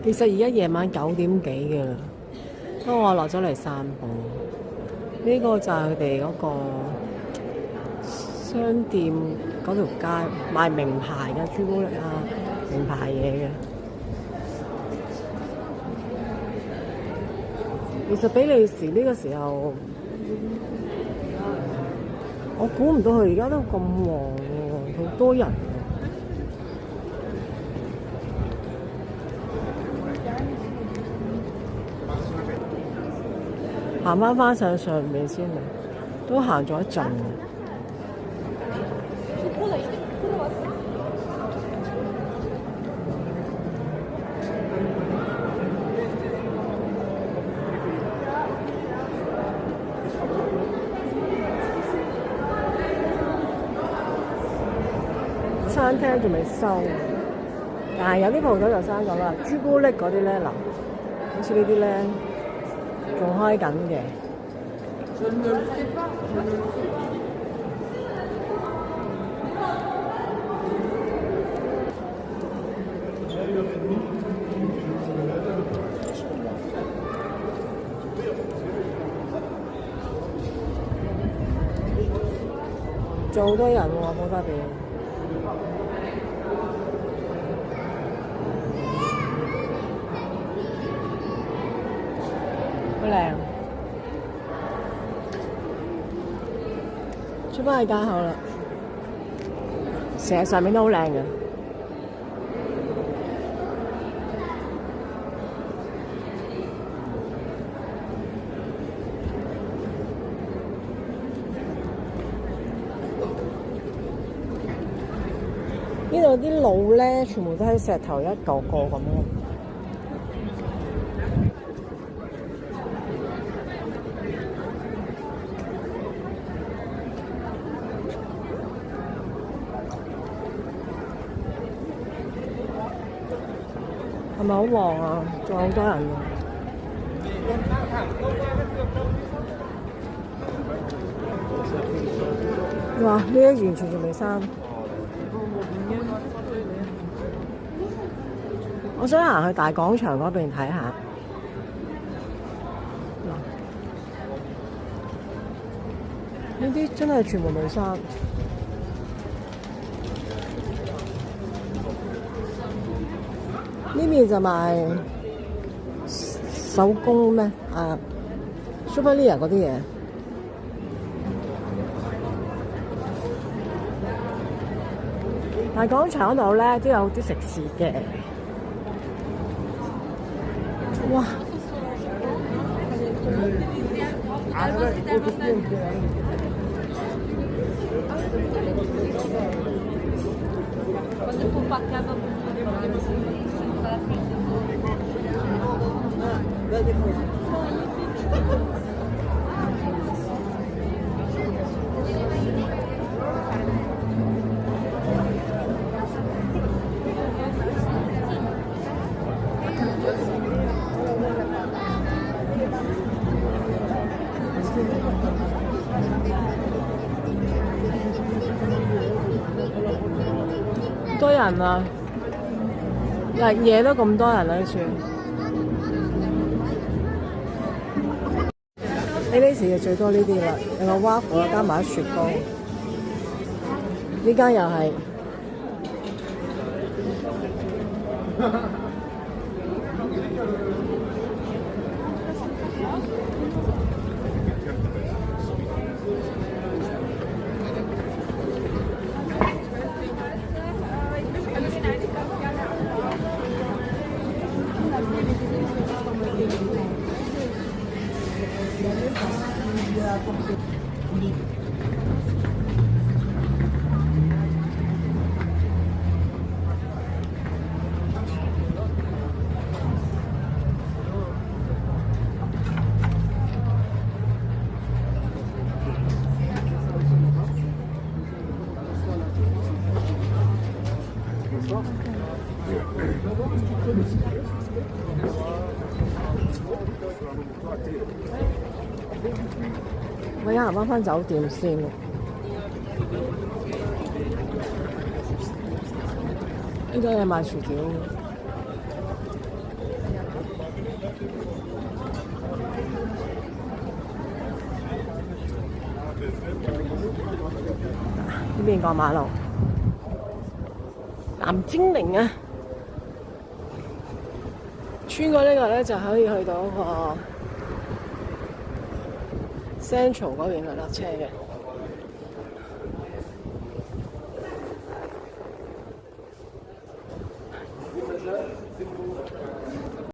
其實而家夜晚9點幾嘅啦，不過我落咗嚟散步。呢個就係佢哋嗰個商店嗰條街賣名牌嘅朱古力啊，名牌嘢嘅。其實比利時呢個時候，我估唔到佢而家都咁旺喎，好多人。行翻上面先啦，都行咗一陣。餐廳仲未收，但係有啲鋪頭就閂咗啦。朱古力嗰啲咧，嗱，好似呢啲咧仲開緊嘅。仲好多人喎，冇得變。好靚，出返去街口啦。成日上面都好靚嘅。呢度啲路咧，全部都係石頭一個個咁咯。係咪好旺啊？仲有好多人啊！哇！呢啲完全仲未閂。我想行去大廣場嗰邊睇下。呢啲真係全部未閂。呢邊就賣手工咩啊 souvenir 嗰啲嘢。大廣場嗰度咧都有啲食肆嘅。哇！多人啊！日夜都咁多人啦，算。比利時就最多呢啲啦，有個 waffle 加埋雪糕。呢間又係。我而家行返酒店先。呢度有賣薯條。呢邊過馬路，藍精靈啊！穿過呢個咧就可以去到個 Central 嗰邊去落車嘅。